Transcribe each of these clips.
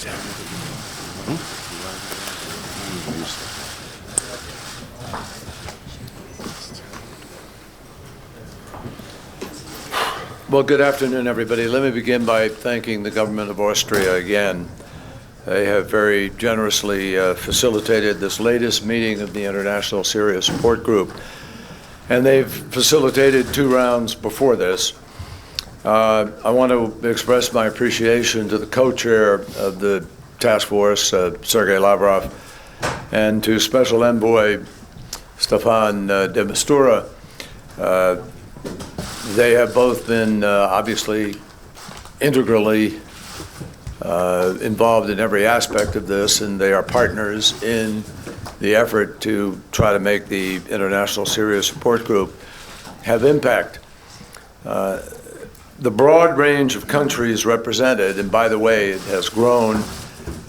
Well, good afternoon, everybody. Let me begin by thanking the government of Austria again. They have very generously facilitated this latest meeting of the International Syria Support Group, and they've facilitated 2 rounds before this. I want to express my appreciation to the co-chair of the task force, Sergey Lavrov, and to Special Envoy Staffan de Mistura. They have both been obviously integrally involved in every aspect of this, and they are partners in the effort to try to make the International Syria Support Group have impact. The broad range of countries represented, and by the way, it has grown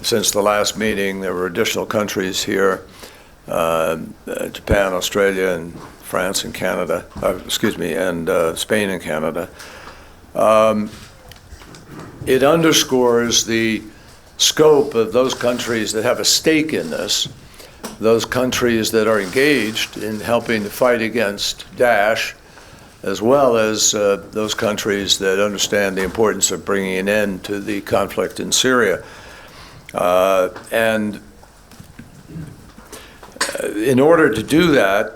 since the last meeting. There were additional countries here, Japan, Australia, and France and Canada, and Spain and Canada. It underscores the scope of those countries that have a stake in this, those countries that are engaged in helping to fight against Daesh, as well as those countries that understand the importance of bringing an end to the conflict in Syria. And in order to do that,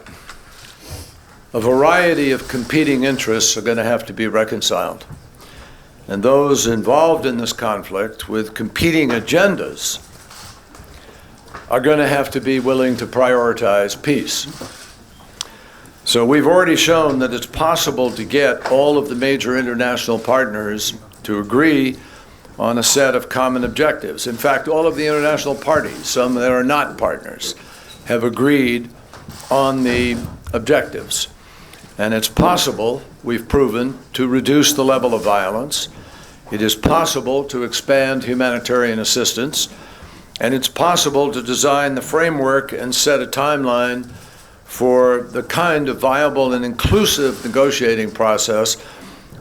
a variety of competing interests are going to have to be reconciled. And those involved in this conflict with competing agendas are going to have to be willing to prioritize peace. So we've already shown that it's possible to get all of the major international partners to agree on a set of common objectives. In fact, all of the international parties, some that are not partners, have agreed on the objectives. And it's possible, we've proven, to reduce the level of violence. It is possible to expand humanitarian assistance. And it's possible to design the framework and set a timeline for the kind of viable and inclusive negotiating process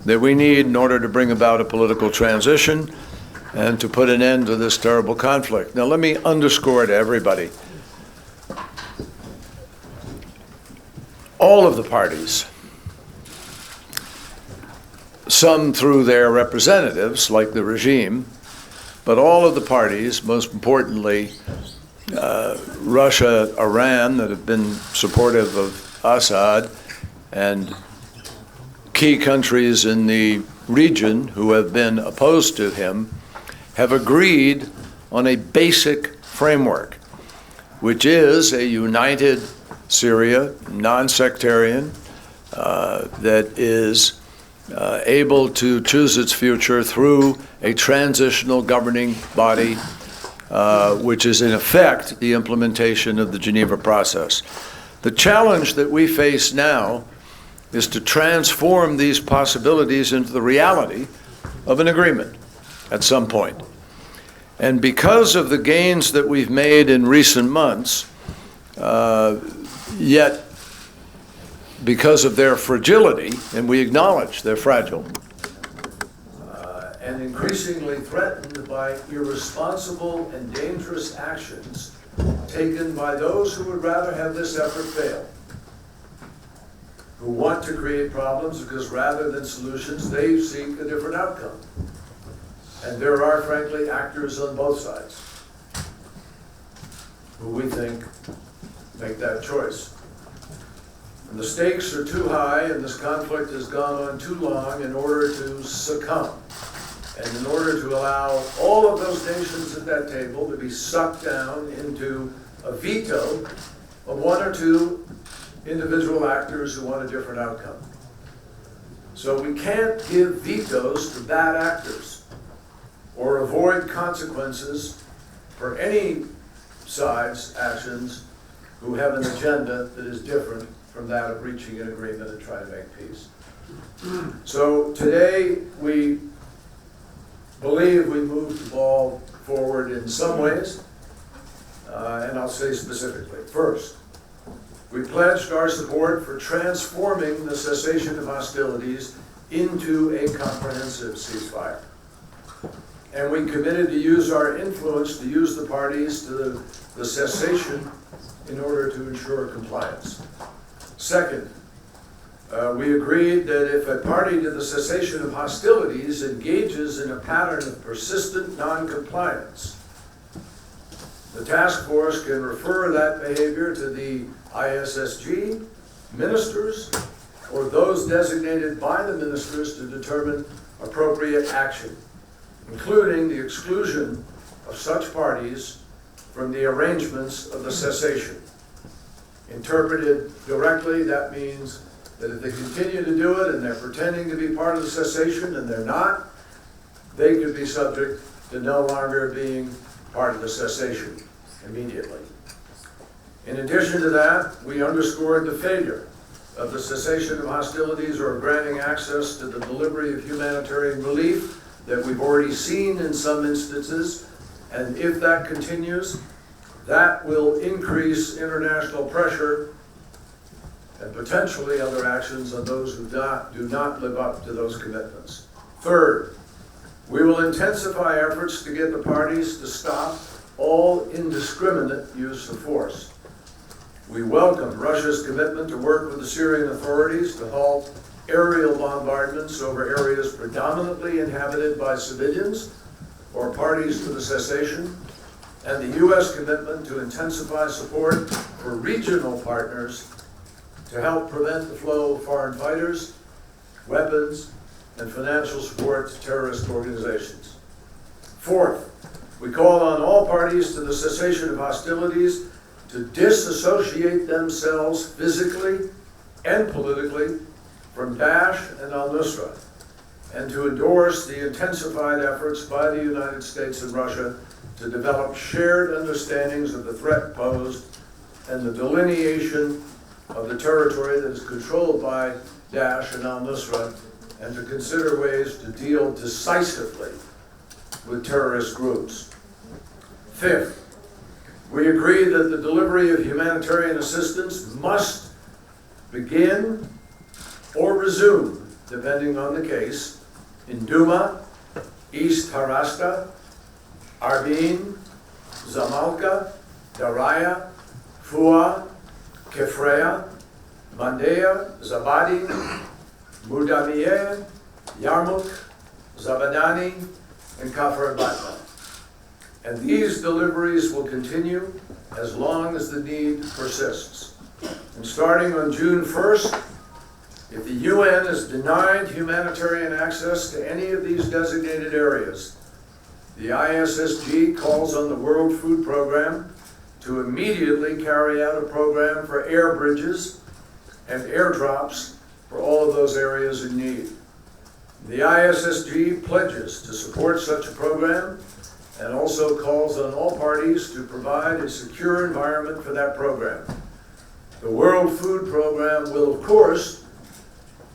that we need in order to bring about a political transition and to put an end to this terrible conflict. Now, let me underscore to everybody, all of the parties, some through their representatives, like the regime, but all of the parties, most importantly, Russia, Iran, that have been supportive of Assad, and key countries in the region who have been opposed to him, have agreed on a basic framework, which is a united Syria, non-sectarian, that is able to choose its future through a transitional governing body, which is in effect the implementation of the Geneva process. The challenge that we face now is to transform these possibilities into the reality of an agreement at some point. And because of the gains that we've made in recent months, yet because of their fragility, and we acknowledge they're fragile, and increasingly threatened by irresponsible and dangerous actions taken by those who would rather have this effort fail, who want to create problems because rather than solutions, they seek a different outcome. And there are, frankly, actors on both sides who we think make that choice. And the stakes are too high, and this conflict has gone on too long in order to succumb, and in order to allow all of those nations at that table to be sucked down into a veto of 1 or 2 individual actors who want a different outcome. So we can't give vetoes to bad actors or avoid consequences for any side's actions who have an agenda that is different from that of reaching an agreement and trying to make peace. So today we believe we moved the ball forward in some ways, and I'll say specifically. First, we pledged our support for transforming the cessation of hostilities into a comprehensive ceasefire. and we committed to use our influence to use the parties to the cessation in order to ensure compliance. Second, we agreed that if a party to the cessation of hostilities engages in a pattern of persistent non-compliance, the task force can refer that behavior to the ISSG, ministers, or those designated by the ministers to determine appropriate action, including the exclusion of such parties from the arrangements of the cessation. Interpreted directly, that means that if they continue to do it and they're pretending to be part of the cessation and they're not, they could be subject to no longer being part of the cessation immediately. In addition to that, we underscored the failure of the cessation of hostilities or granting access to the delivery of humanitarian relief that we've already seen in some instances, and if that continues, that will increase international pressure and potentially other actions on those who do not live up to those commitments. Third, we will intensify efforts to get the parties to stop all indiscriminate use of force. We welcome Russia's commitment to work with the Syrian authorities to halt aerial bombardments over areas predominantly inhabited by civilians or parties to the cessation, and the U.S. commitment to intensify support for regional partners to help prevent the flow of foreign fighters, weapons, and financial support to terrorist organizations. Fourth, we call on all parties to the cessation of hostilities to disassociate themselves physically and politically from Daesh and al-Nusra, and to endorse the intensified efforts by the United States and Russia to develop shared understandings of the threat posed and the delineation of the territory that is controlled by Daesh and al-Nusra, and to consider ways to deal decisively with terrorist groups. Fifth, we agree that the delivery of humanitarian assistance must begin or resume, depending on the case, in Duma, East Harasta, Arvin, Zamalka, Daraya, Fua, Kefrea, Mandea, Zabadi, Mudamieh, Yarmouk, Zabadani, and Kafr Batna. And these deliveries will continue as long as the need persists. And starting on June 1st, if the UN is denied humanitarian access to any of these designated areas, the ISSG calls on the World Food Program to immediately carry out a program for air bridges and airdrops for all of those areas in need. The ISSG pledges to support such a program and also calls on all parties to provide a secure environment for that program. The World Food Program will, of course,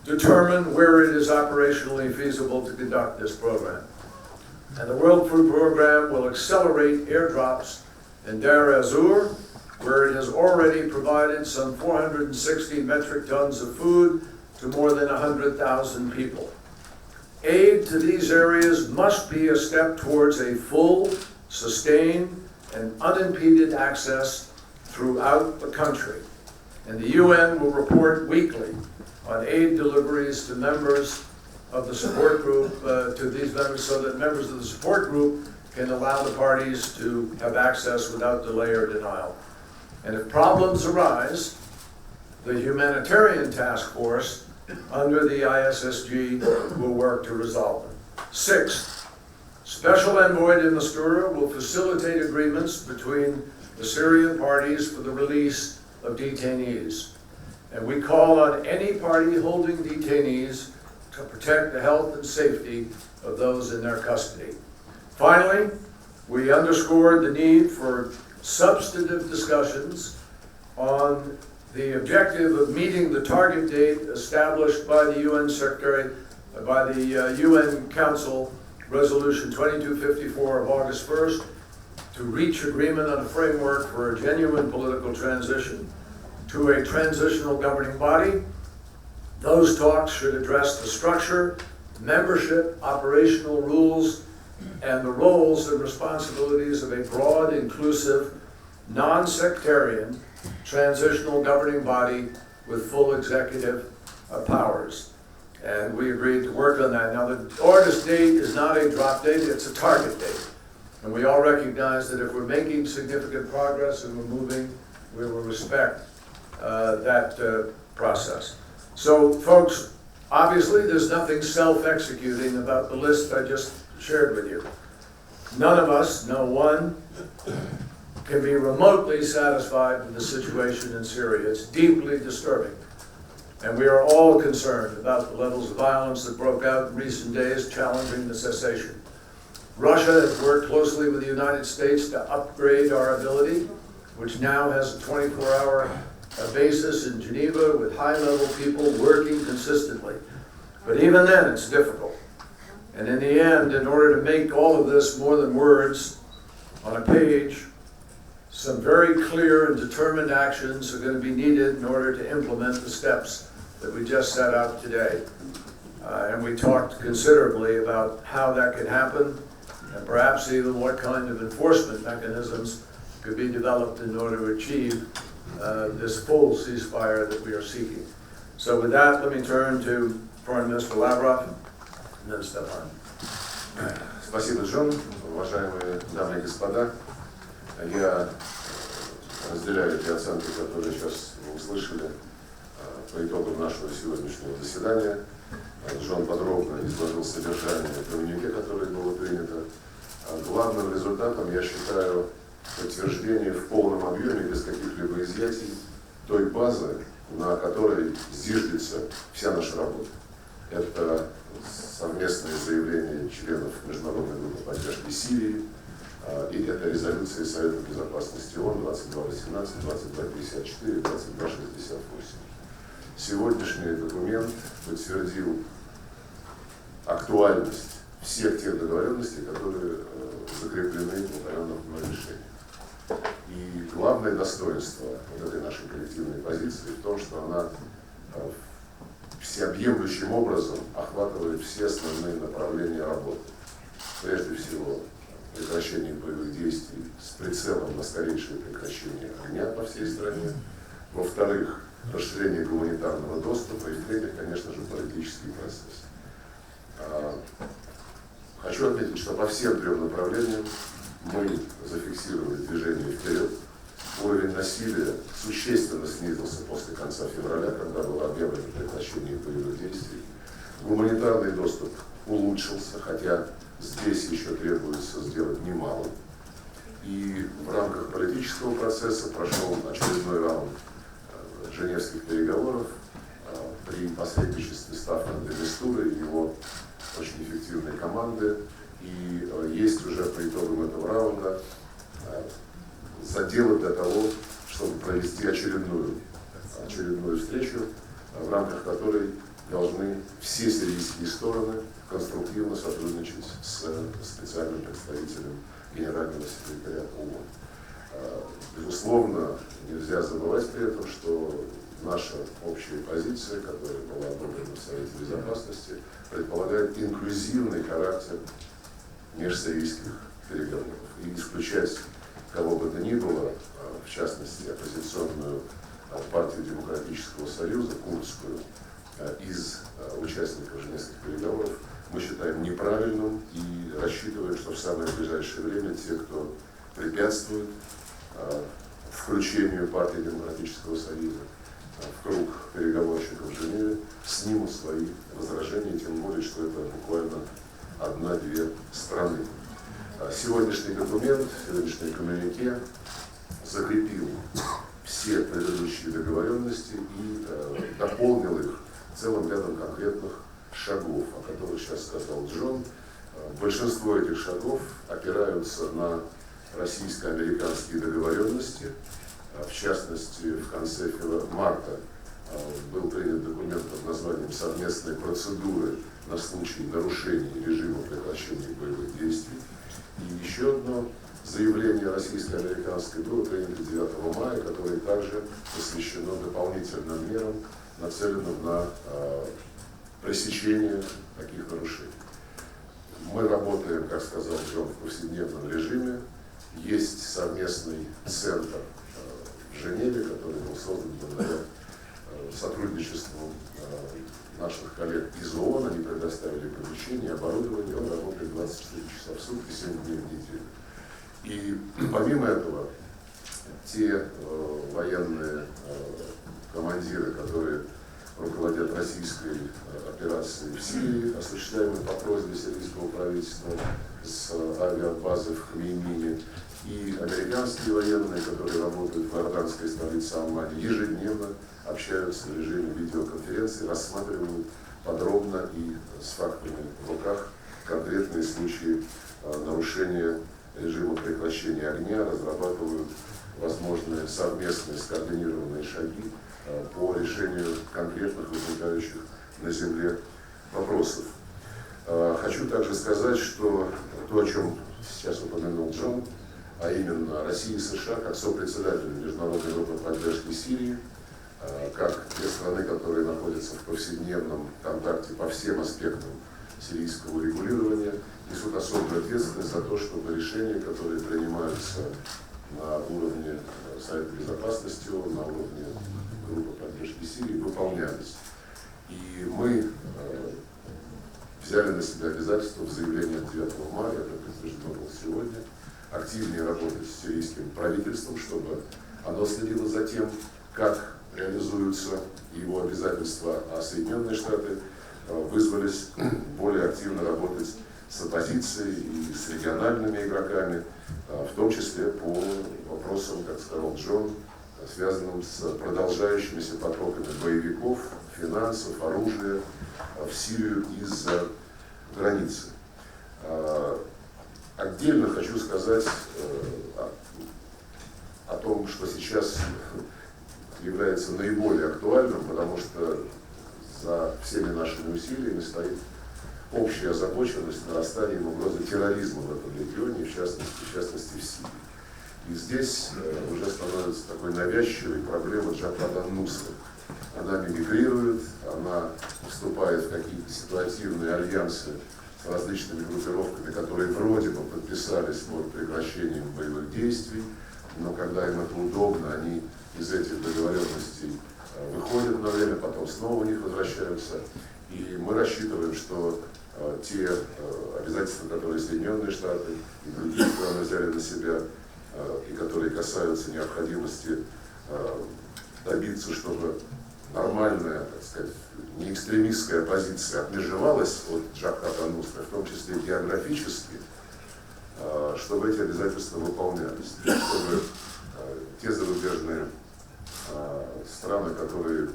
determine where it is operationally feasible to conduct this program. And the World Food Program will accelerate airdrops in Deir ez-Zor, where it has already provided some 460 metric tons of food to more than 100,000 people. Aid to these areas must be a step towards a full, sustained, and unimpeded access throughout the country. And the UN will report weekly on aid deliveries to members of the support group, to these members, so that members of the support group can allow the parties to have access without delay or denial. And if problems arise, the humanitarian task force under the ISSG will work to resolve them. Sixth, Special Envoy de Mistura will facilitate agreements between the Syrian parties for the release of detainees. And we call on any party holding detainees to protect the health and safety of those in their custody. Finally, we underscored the need for substantive discussions on the objective of meeting the target date established by the UN Secretary, by the UN Council Resolution 2254 of August 1st, to reach agreement on a framework for a genuine political transition to a transitional governing body. Those talks should address the structure, membership, operational rules, and the roles and responsibilities of a broad, inclusive, non-sectarian, transitional governing body with full executive powers. And we agreed to work on that. Now, the August date is not a drop date, it's a target date. And we all recognize that if we're making significant progress and we're moving, we will respect that process. So, folks, obviously there's nothing self-executing about the list I just shared with you. None of us, no one, can be remotely satisfied with the situation in Syria. It's deeply disturbing. And we are all concerned about the levels of violence that broke out in recent days, challenging the cessation. Russia has worked closely with the United States to upgrade our ability, which now has a 24-hour basis in Geneva with high-level people working consistently. But even then, it's difficult. And in the end, in order to make all of this more than words on a page, some very clear and determined actions are going to be needed in order to implement the steps that we just set out today. And we talked considerably about how that could happen, and perhaps even what kind of enforcement mechanisms could be developed in order to achieve this full ceasefire that we are seeking. So with that, let me turn to Foreign Minister Lavrov and then Staffan. Спасибо, Джон. Уважаемые дамы и господа, я разделяю те оценки, которые сейчас вы услышали по итогам нашего сегодняшнего заседания. Джон подробно изложил содержание коммюнике, которое было принято. Главным результатом я считаю подтверждение в полном объеме, без каких-либо изъятий, той базы, на которой зиждется вся наша работа. Это совместное заявление членов Международной группы поддержки Сирии, и это резолюции Совета Безопасности ООН 2218, 2254, 2268. Сегодняшний документ подтвердил актуальность всех тех договоренностей, которые закреплены в упомянутом решении. И главное достоинство вот этой нашей коллективной позиции в том, что она всеобъемлющим образом охватывает все основные направления работы. Прежде всего, прекращение боевых действий с прицелом на скорейшее прекращение огня по всей стране. Во-вторых, расширение гуманитарного доступа. И в-третьих, конечно же, политический процесс. Хочу отметить, что по всем трем направлениям мы зафиксировали движение вперед. Уровень насилия существенно снизился после конца февраля, когда было объявлено прекращение боевых действий. Гуманитарный доступ улучшился, хотя здесь еще требуется сделать немало. И в рамках политического процесса прошел очередной раунд женевских переговоров при посредничестве Стаффана де Мистуры и его очень эффективной команды. И есть уже по итогам этого раунда заделы для того, чтобы провести очередную встречу, в рамках которой должны все сирийские стороны конструктивно сотрудничать с специальным представителем Генерального секретаря ООН. Безусловно, нельзя забывать при этом, что наша общая позиция, которая была одобрена в Совете Безопасности, предполагает инклюзивный характер межсирийских переговоров. И исключать кого бы то ни было, в частности оппозиционную партию Демократического Союза, курдскую, из участников женевских переговоров, мы считаем неправильным и рассчитываем, что в самое ближайшее время те, кто препятствует включению партии Демократического Союза в круг переговорщиков в Женеве, снимут свои возражения, тем более, что это буквально одна-две страны. Сегодняшний документ, сегодняшний коммюнике закрепил все предыдущие договоренности и дополнил их целым рядом конкретных шагов, о которых сейчас сказал Джон. Большинство этих шагов опираются на российско-американские договоренности. В частности, в конце марта был принят документ под названием «Совместные процедуры на случай нарушений режима прекращения боевых действий». И еще одно заявление российско-американское было принято 9 мая, которое также посвящено дополнительным мерам, нацеленным на пресечение таких нарушений. Мы работаем, как сказал Джон, в повседневном режиме. Есть совместный центр в Женеве, который был создан благодаря сотрудничеству наших коллег из ООН. Они предоставили помещение, оборудование. Он работает 24 часа в сутки, 7 дней в неделю. И помимо этого, те военные командиры, которые руководят российской операцией в Сирии, осуществляемой по просьбе сирийского правительства с авиабазы в Хмеймине, и американские военные, которые работают в иорданской столице Аммане, ежедневно общаются в режиме видеоконференции, рассматривают подробно и с фактами в руках конкретные случаи нарушения режима прекращения огня, разрабатывают возможные совместные скоординированные шаги по решению конкретных возникающих на земле вопросов. Хочу также сказать, что то, о чем сейчас упомянул Джон, а именно Россия и США как сопредседатели международной группы поддержки Сирии, как те страны, которые находятся в повседневном контакте по всем аспектам сирийского регулирования, несут особую ответственность за то, чтобы решения, которые принимаются на уровне Совета Безопасности, на уровне группы поддержки Сирии, выполнялись. И мы взяли на себя обязательство в заявлении от 9 мая, это подтверждено было сегодня, активнее работать с сирийским правительством, чтобы оно следило за тем, как реализуются его обязательства, а Соединенные Штаты вызвались более активно работать с оппозицией и с региональными игроками, в том числе по вопросам, как сказал Джон, связанным с продолжающимися потоками боевиков, финансов, оружия в Сирию из-за границы. Отдельно хочу сказать о том, что сейчас является наиболее актуальным, потому что за всеми нашими усилиями стоит общая озабоченность нарастанием угрозы терроризма в этом регионе, в частности в Сирии. И здесь уже становится такой навязчивой проблема Джабхата ан-Нусра. Она мимикрирует, она вступает в какие-то ситуативные альянсы с различными группировками, которые вроде бы подписались под прекращением боевых действий, но когда им это удобно, они из этих договоренностей выходят на время, потом снова у них возвращаются. И мы рассчитываем, что те обязательства, которые Соединенные Штаты и другие страны взяли на себя, и которые касаются необходимости добиться, чтобы нормальная, так сказать, не экстремистская позиция отмежевалась от Джабхата ан-Нусра, в том числе географически, чтобы эти обязательства выполнялись, чтобы те зарубежные страны, которые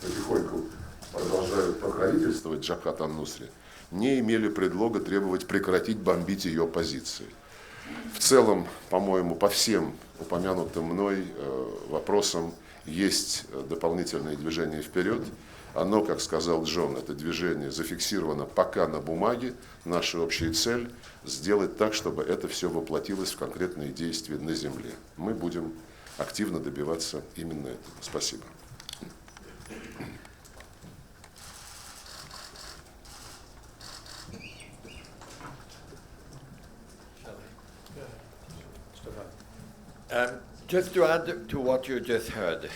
потихоньку продолжают покровительствовать Джабхату ан-Нусре, не имели предлога требовать прекратить бомбить ее позиции. В целом, по-моему, по всем упомянутым мной вопросам есть дополнительное движение вперед. Оно, как сказал Джон, это движение зафиксировано пока на бумаге. Наша общая цель – сделать так, чтобы это все воплотилось в конкретные действия на земле. Мы будем активно добиваться именно этого. Спасибо. Just to add to what you just heard,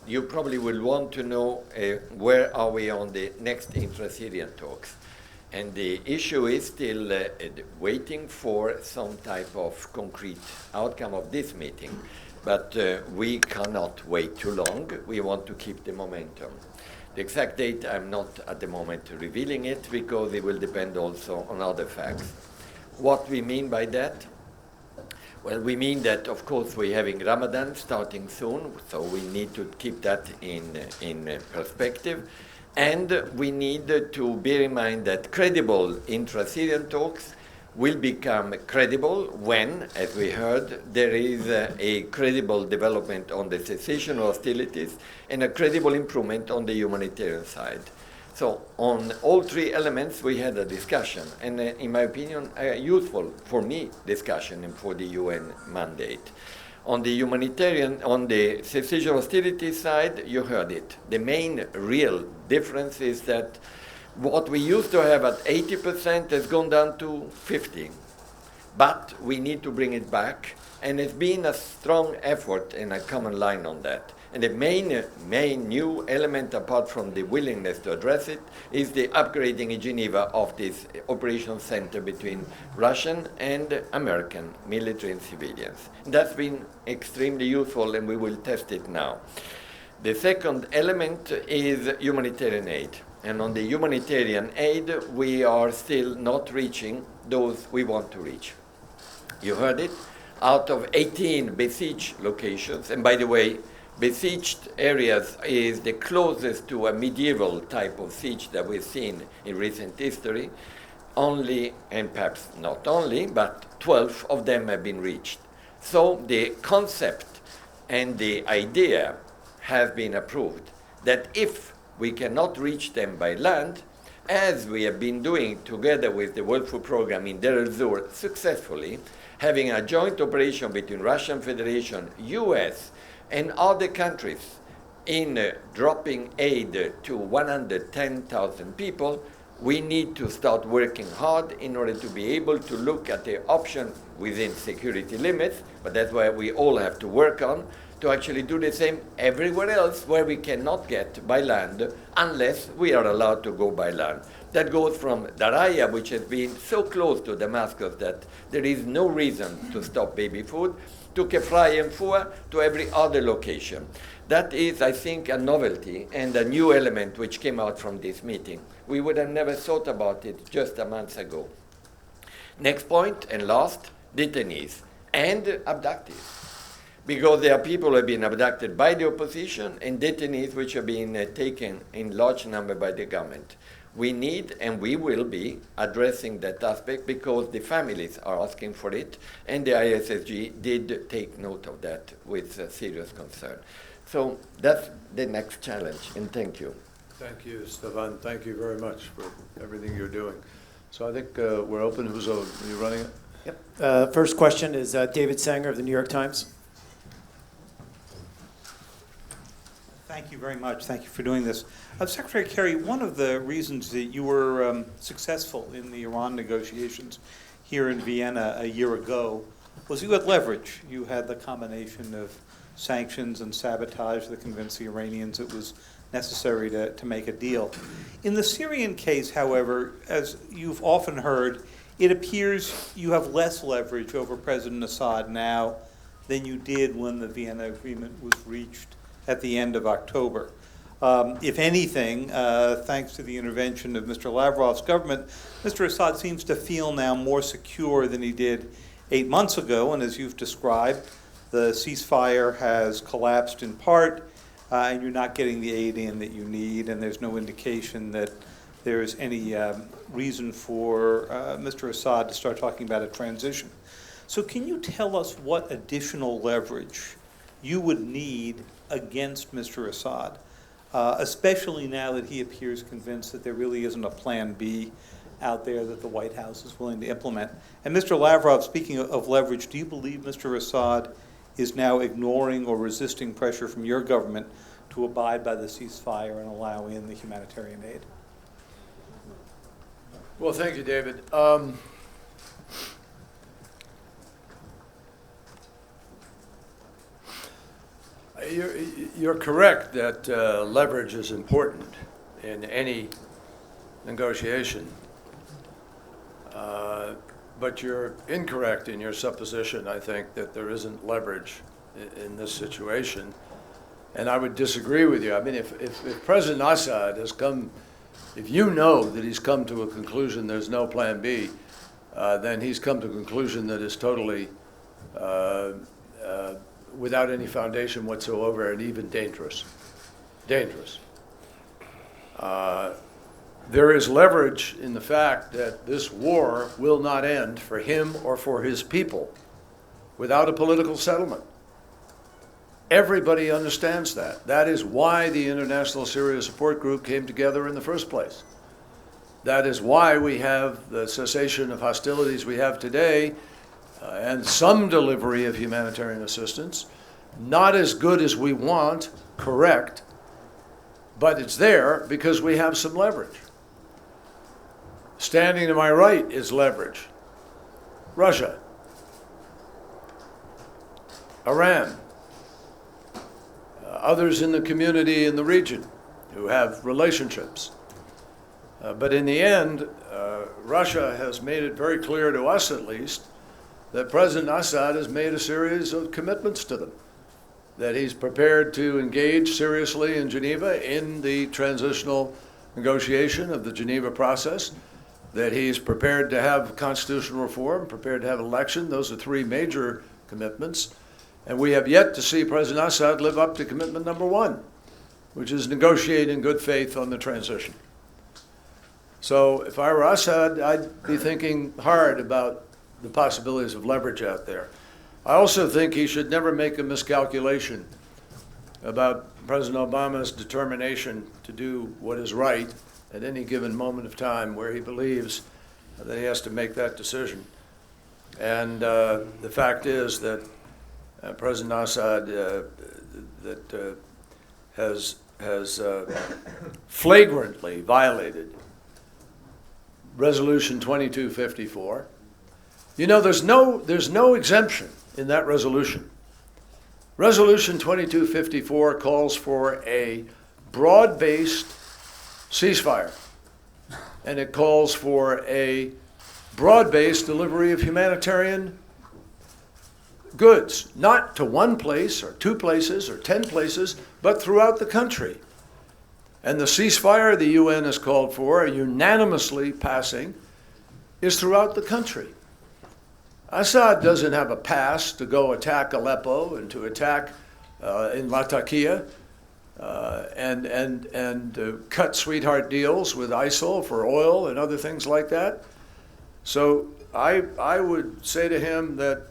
you probably will want to know where are we on the next intra-Syrian talks. And the issue is still waiting for some type of concrete outcome of this meeting. But we cannot wait too long. We want to keep the momentum. The exact date, I'm not at the moment revealing it because it will depend also on other facts. What we mean by that? Well, we mean that, of course, we're having Ramadan starting soon, so we need to keep that in perspective. And we need to bear in mind that credible intra-Syrian talks will become credible when, as we heard, there is a credible development on the cessation of hostilities and a credible improvement on the humanitarian side. So on all three elements, we had a discussion, and in my opinion, a useful, for me, discussion and for the UN mandate. On the humanitarian, on the cessation hostility side, you heard it. The main real difference is that What we used to have at 80% has gone down to 50%. But we need to bring it back, and it's been a strong effort and a common line on that. And the main new element, apart from the willingness to address it, is the upgrading in Geneva of this operational center between Russian and American military and civilians. That's been extremely useful, and we will test it now. The second element is humanitarian aid. And on the humanitarian aid, we are still not reaching those we want to reach. You heard it. Out of 18 besieged locations, and by the way, besieged areas is the closest to a medieval type of siege that we've seen in recent history. Only, and perhaps not only, but 12 of them have been reached. So the concept and the idea have been approved that if we cannot reach them by land, as we have been doing together with the World Food Programme in Deir el-Zur successfully, having a joint operation between Russian Federation, US, and other countries in dropping aid to 110,000 people, we need to start working hard in order to be able to look at the option within security limits, but that's why we all have to work on, to actually do the same everywhere else where we cannot get by land unless we are allowed to go by land. That goes from Daraya, which has been so close to Damascus that there is no reason to stop baby food, to Kefrai and Fua, to every other location. That is, I think, a novelty and a new element which came out from this meeting. We would have never thought about it just a month ago. Next point, and last, detainees and abductees. Because there are people who have been abducted by the opposition and detainees which have been taken in large number by the government. We need and we will be addressing that aspect because the families are asking for it, and the ISSG did take note of that with serious concern. So that's the next challenge, and thank you. Thank you, Staffan. Thank you very much for everything you're doing. So I think we're open. Are you running it? Yep. First question is David Sanger of the New York Times. Thank you very much. Thank you for doing this. Secretary Kerry, one of the reasons that you were successful in the Iran negotiations here in Vienna a year ago was you had leverage. You had the combination of sanctions and sabotage that convinced the Iranians it was necessary to make a deal. In the Syrian case, however, as you've often heard, it appears you have less leverage over President Assad now than you did when the Vienna Agreement was reached at the end of October. If anything, thanks to the intervention of Mr. Lavrov's government, Mr. Assad seems to feel now more secure than he did 8 months ago, and as you've described, the ceasefire has collapsed in part, and you're not getting the aid in that you need, and there's no indication that there's any reason for Mr. Assad to start talking about a transition. So can you tell us what additional leverage you would need against Mr. Assad, especially now that he appears convinced that there really isn't a plan B out there that the White House is willing to implement? And Mr. Lavrov, speaking of leverage, do you believe Mr. Assad is now ignoring or resisting pressure from your government to abide by the ceasefire and allow in the humanitarian aid? Well, thank you, David. You're correct that leverage is important in any negotiation, but you're incorrect in your supposition, I think, that there isn't leverage in this situation, and I would disagree with you. I mean, if President Assad has come, if you know that he's come to a conclusion there's no plan B, then he's come to a conclusion that is totally without any foundation whatsoever, and even dangerous. There is leverage in the fact that this war will not end for him or for his people without a political settlement. Everybody understands that. That is why the International Syria Support Group came together in the first place. That is why we have the cessation of hostilities we have today, and some delivery of humanitarian assistance. Not as good as we want, correct, but it's there because we have some leverage. Standing to my right is leverage. Russia, Iran, others in the community in the region who have relationships. But in the end, Russia has made it very clear to us, at least, that President Assad has made a series of commitments to them, that he's prepared to engage seriously in Geneva in the transitional negotiation of the Geneva process, that he's prepared to have constitutional reform, prepared to have election. Those are three major commitments. And we have yet to see President Assad live up to commitment number one, which is negotiate in good faith on the transition. So if I were Assad, I'd be thinking hard about the possibilities of leverage out there. I also think he should never make a miscalculation about President Obama's determination to do what is right at any given moment of time where he believes that he has to make that decision. And the fact is that President Assad has flagrantly violated Resolution 2254. You know, there's no exemption in that resolution. Resolution 2254 calls for a broad-based ceasefire, and it calls for a broad-based delivery of humanitarian goods, not to one place or two places or 10 places, but throughout the country. And the ceasefire the UN has called for, unanimously passing, is throughout the country. Assad doesn't have a pass to go attack Aleppo and to attack in Latakia and cut sweetheart deals with ISIL for oil and other things like that. So I would say to him that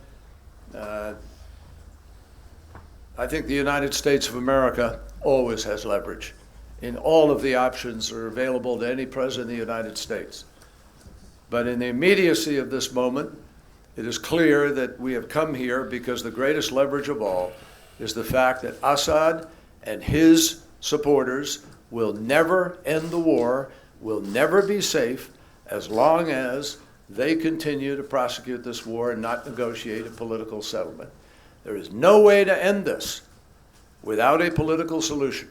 I think the United States of America always has leverage in all of the options that are available to any president of the United States. But in the immediacy of this moment, it is clear that we have come here because the greatest leverage of all is the fact that Assad and his supporters will never end the war, will never be safe as long as they continue to prosecute this war and not negotiate a political settlement. There is no way to end this without a political solution.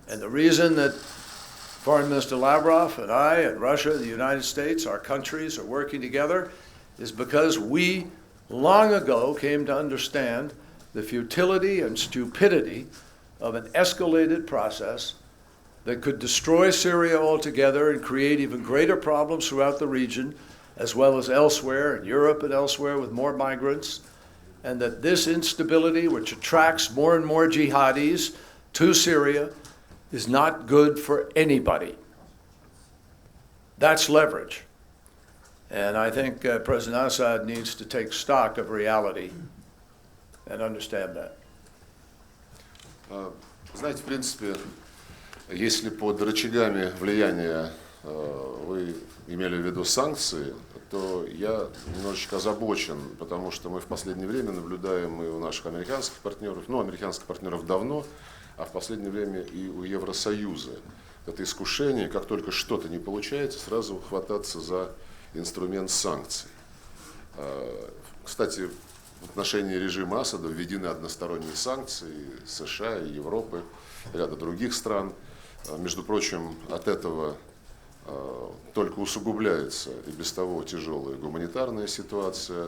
And the reason that Foreign Minister Lavrov and I and Russia, the United States, our countries are working together is because we long ago came to understand the futility and stupidity of an escalated process that could destroy Syria altogether and create even greater problems throughout the region, as well as elsewhere in Europe and elsewhere with more migrants, and that this instability, which attracts more and more jihadis to Syria, is not good for anybody. That's leverage. And I think President Assad needs to take stock of reality and understand that. Знаете, в принципе, если под рычагами влияния вы имели в виду санкции, то я немножечко озабочен, потому что мы в последнее время наблюдаем и у наших американских партнеров, ну, американских партнеров давно, а в последнее время и у Евросоюза. Это искушение, как только что-то не получается, сразу хвататься за инструмент санкций. Кстати, в отношении режима Асада введены односторонние санкции США и Европы, ряда других стран. Между прочим, от этого только усугубляется и без того тяжелая гуманитарная ситуация.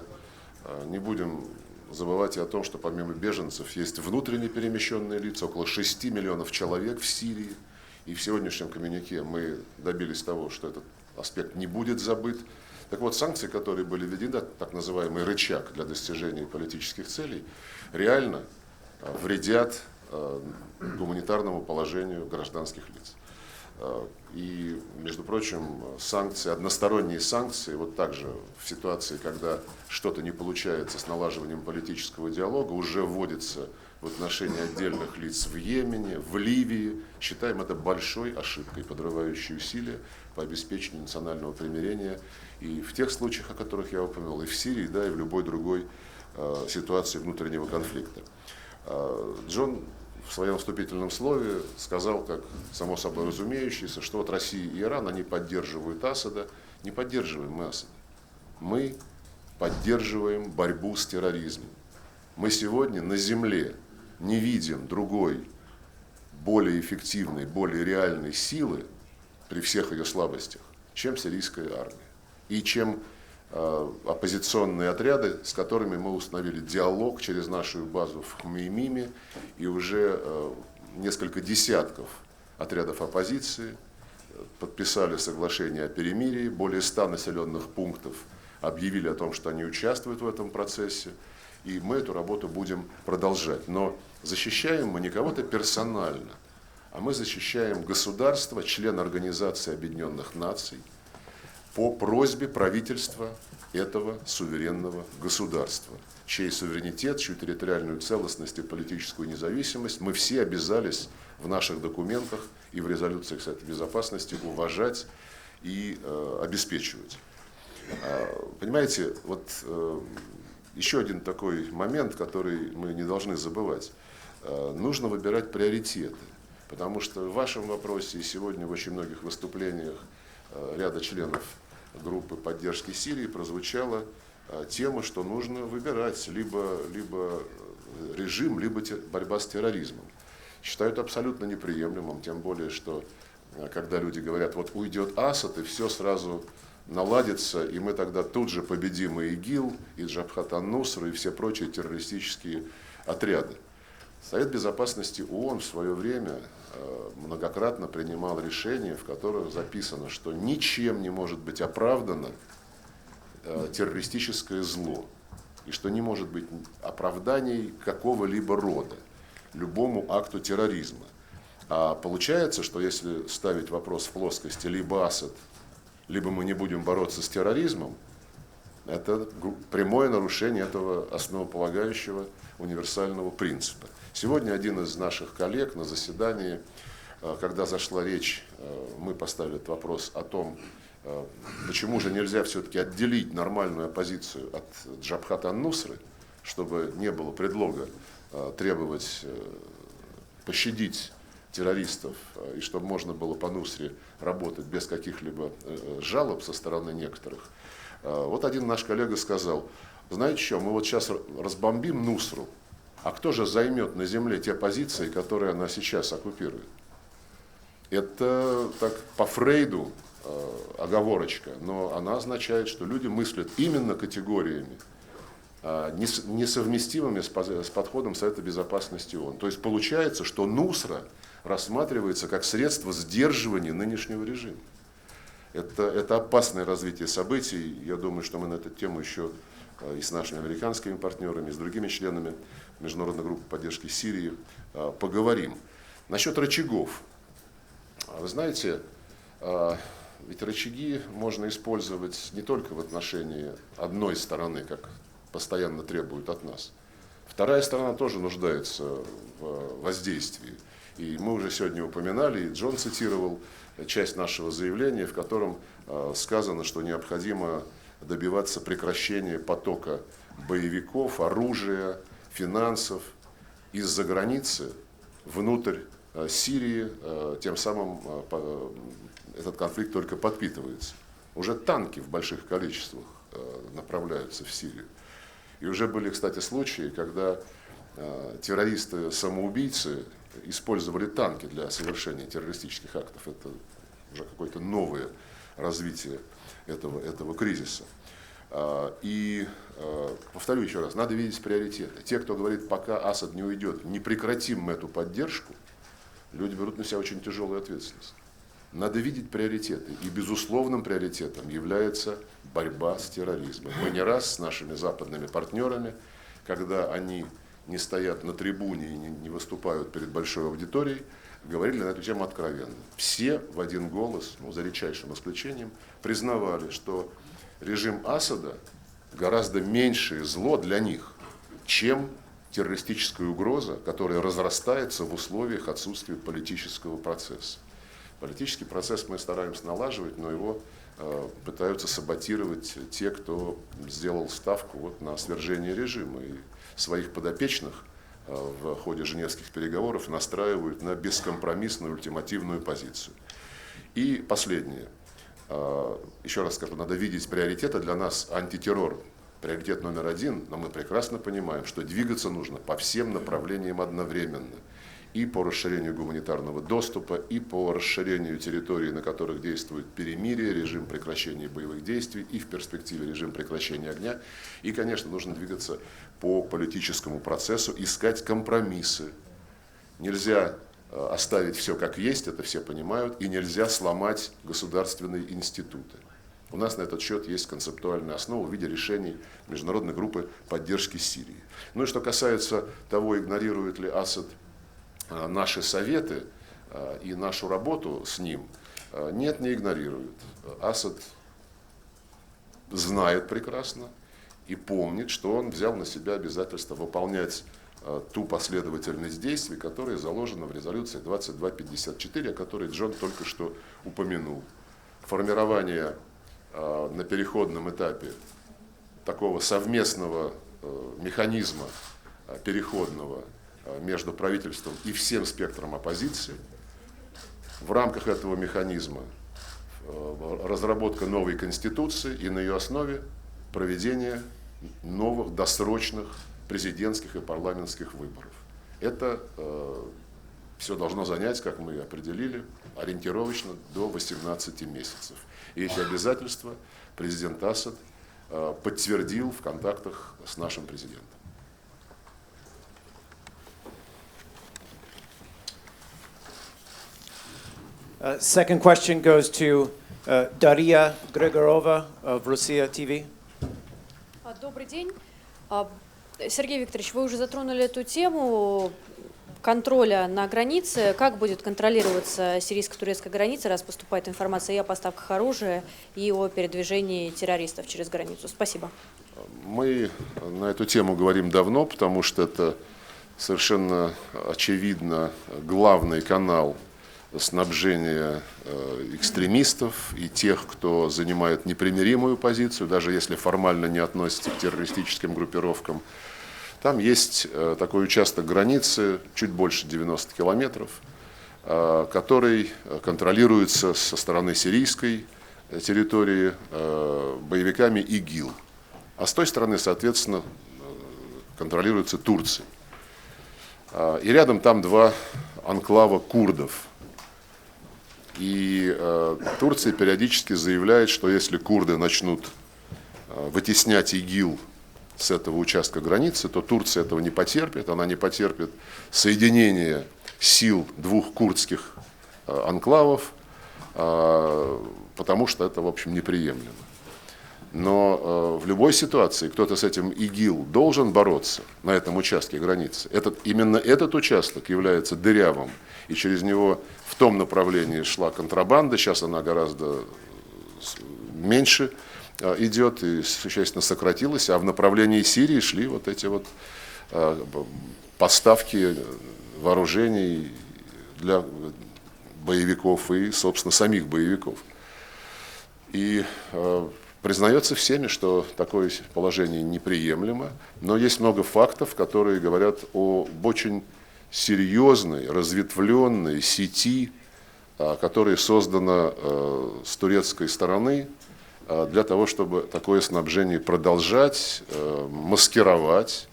Не будем забывать и о том, что помимо беженцев есть внутренне перемещенные лица, около 6 миллионов человек в Сирии. И в сегодняшнем коммюнике мы добились того, что этот аспект не будет забыт. Так вот, санкции, которые были введены, так называемый рычаг для достижения политических целей, реально вредят гуманитарному положению гражданских лиц. И, между прочим, санкции, односторонние санкции, вот также в ситуации, когда что-то не получается с налаживанием политического диалога, уже вводятся в отношении отдельных лиц в Йемене, в Ливии. Считаем это большой ошибкой, подрывающей усилия по обеспечению национального примирения и в тех случаях, о которых я упомянул, и в Сирии, да, и в любой другой ситуации внутреннего конфликта. Джон в своем вступительном слове сказал, как само собой разумеющееся, что вот Россия и Иран, они поддерживают Асада, Не поддерживаем мы Асада. Мы поддерживаем борьбу с терроризмом. Мы сегодня на земле не видим другой, более эффективной, более реальной силы при всех ее слабостях, чем сирийская армия. И чем оппозиционные отряды, с которыми мы установили диалог через нашу базу в Хмеймиме, и уже несколько десятков отрядов оппозиции подписали соглашение о перемирии, более 100 населенных пунктов объявили о том, что они участвуют в этом процессе, и мы эту работу будем продолжать. Но защищаем мы не кого-то персонально, а мы защищаем государство, член Организации Объединенных Наций, по просьбе правительства этого суверенного государства, чей суверенитет, чью территориальную целостность и политическую независимость мы все обязались в наших документах и в резолюциях Совета Безопасности уважать и обеспечивать. Понимаете, вот еще один такой момент, который мы не должны забывать. Нужно выбирать приоритеты, потому что в вашем вопросе и сегодня в очень многих выступлениях ряда членов группы поддержки Сирии прозвучала тема, что нужно выбирать либо режим, либо борьба с терроризмом. Считаю это абсолютно неприемлемым, тем более, что когда люди говорят, вот уйдет Асад, и все сразу наладится, и мы тогда тут же победим и ИГИЛ, и Джабхат ан-Нусра, и все прочие террористические отряды. Совет Безопасности ООН в свое время многократно принимал решения, в которых записано, что ничем не может быть оправдано террористическое зло, и что не может быть оправданий какого-либо рода любому акту терроризма. А получается, что если ставить вопрос в плоскости либо Асад, либо мы не будем бороться с терроризмом, это прямое нарушение этого основополагающего универсального принципа. Сегодня один из наших коллег на заседании, когда зашла речь, мы поставили этот вопрос о том, почему же нельзя все-таки отделить нормальную оппозицию от Джабхата ан-Нусры, чтобы не было предлога требовать пощадить террористов, и чтобы можно было по Нусре работать без каких-либо жалоб со стороны некоторых. Вот один наш коллега сказал, знаете что, мы вот сейчас разбомбим Нусру, а кто же займет на земле те позиции, которые она сейчас оккупирует? Это так по Фрейду оговорочка, но она означает, что люди мыслят именно категориями, несовместимыми с подходом Совета Безопасности ООН. То есть получается, что Нусра рассматривается как средство сдерживания нынешнего режима. Это опасное развитие событий. Я думаю, что мы на эту тему еще и с нашими американскими партнерами, и с другими членами Международной группы поддержки Сирии поговорим. Насчет рычагов. Вы знаете, ведь рычаги можно использовать не только в отношении одной стороны, как постоянно требуют от нас. Вторая сторона тоже нуждается в воздействии. И мы уже сегодня упоминали, и Джон цитировал часть нашего заявления, в котором сказано, что необходимо добиваться прекращения потока боевиков, оружия, финансов из-за границы внутрь Сирии. Тем самым этот конфликт только подпитывается. Уже танки в больших количествах направляются в Сирию. И уже были, кстати, случаи, когда террористы-самоубийцы использовали танки для совершения террористических актов. Это уже какое-то новое развитие этого кризиса. И повторю еще раз, надо видеть приоритеты. Те, кто говорит, пока Асад не уйдет, не прекратим мы эту поддержку, люди берут на себя очень тяжелую ответственность. Надо видеть приоритеты. И безусловным приоритетом является борьба с терроризмом. Мы не раз с нашими западными партнерами, когда они не стоят на трибуне и не выступают перед большой аудиторией, говорили на эту тему откровенно. Все в один голос, за редчайшим исключением, признавали, что режим Асада гораздо меньшее зло для них, чем террористическая угроза, которая разрастается в условиях отсутствия политического процесса. Политический процесс мы стараемся налаживать, но его пытаются саботировать те, кто сделал ставку на свержение режима. И своих подопечных в ходе женевских переговоров настраивают на бескомпромиссную ультимативную позицию. И последнее. еще раз скажу, надо видеть приоритеты. Для нас антитеррор приоритет номер один, но мы прекрасно понимаем, что двигаться нужно по всем направлениям одновременно. И по расширению гуманитарного доступа, и по расширению территорий, на которых действует перемирие, режим прекращения боевых действий, и в перспективе режим прекращения огня. И, конечно, нужно двигаться по политическому процессу, искать компромиссы. Нельзя оставить все как есть, это все понимают, и нельзя сломать государственные институты. У нас на этот счет есть концептуальная основа в виде решений международной группы поддержки Сирии. Ну и что касается того, игнорирует ли Асад наши советы и нашу работу с ним, нет, не игнорирует. Асад знает прекрасно и помнит, что он взял на себя обязательство выполнять ту последовательность действий, которая заложена в резолюции 2254, о которой Джон только что упомянул. Формирование на переходном этапе такого совместного механизма переходного между правительством и всем спектром оппозиции. В рамках этого механизма разработка новой конституции и на ее основе проведение новых досрочных президентских и парламентских выборов. Это все должно занять, как мы определили, ориентировочно до 18 месяцев. И эти обязательства президент Асад подтвердил в контактах с нашим президентом. Second question goes to Daria Grigorova of Russia TV. Добрый день. Сергей Викторович, вы уже затронули эту тему контроля на границе. Как будет контролироваться сирийско-турецкая граница, раз поступает информация и о поставках оружия, и о передвижении террористов через границу? Спасибо. Мы на эту тему говорим давно, потому что это совершенно очевидно главный канал снабжения экстремистов и тех, кто занимает непримиримую позицию, даже если формально не относится к террористическим группировкам. Там есть такой участок границы, чуть больше 90 километров, который контролируется со стороны сирийской территории боевиками ИГИЛ. А с той стороны, соответственно, контролируется Турцией. И рядом там два анклава курдов. И Турция периодически заявляет, что если курды начнут вытеснять ИГИЛ с этого участка границы, то Турция этого не потерпит. Она не потерпит соединения сил двух курдских анклавов, потому что это, в общем, неприемлемо. Но в любой ситуации кто-то с этим ИГИЛ должен бороться на этом участке границы. Именно этот участок является дырявым, и через него в том направлении шла контрабанда, сейчас она гораздо меньше идет и существенно сократилась, а в направлении Сирии шли вот эти вот поставки вооружений для боевиков и, собственно, самих боевиков. И признается всеми, что такое положение неприемлемо, но есть много фактов, которые говорят об очень серьезной, разветвленной сети, которая создана с турецкой стороны для того, чтобы такое снабжение продолжать, маскировать.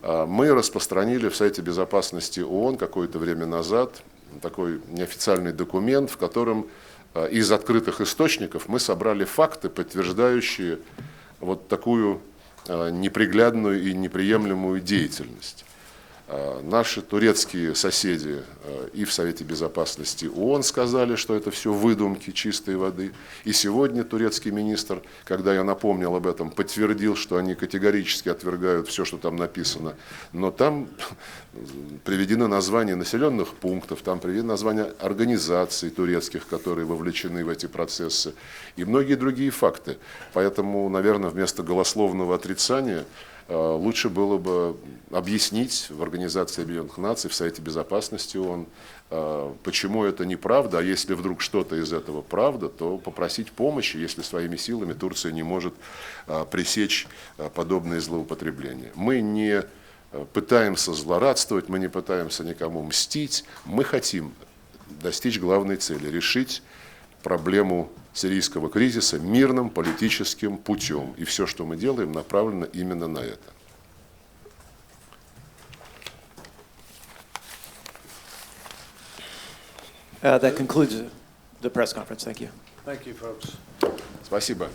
Мы распространили в сайте безопасности ООН какое-то время назад такой неофициальный документ, в котором из открытых источников мы собрали факты, подтверждающие вот такую неприглядную и неприемлемую деятельность. Наши турецкие соседи и в Совете Безопасности ООН сказали, что это все выдумки чистой воды. И сегодня турецкий министр, когда я напомнил об этом, подтвердил, что они категорически отвергают все, что там написано. Но там приведены названия населенных пунктов, там приведены названия организаций турецких, которые вовлечены в эти процессы, и многие другие факты. Поэтому, наверное, вместо голословного отрицания лучше было бы объяснить в Организации Объединенных Наций, в Совете Безопасности ООН, почему это неправда, а если вдруг что-то из этого правда, то попросить помощи, если своими силами Турция не может пресечь подобные злоупотребления. Мы не пытаемся злорадствовать, мы не пытаемся никому мстить, мы хотим достичь главной цели – решить проблему сирийского кризиса мирным политическим путем. И все, что мы делаем, направлено именно на это. That concludes the press conference. Thank you. Thank you, folks. Спасибо.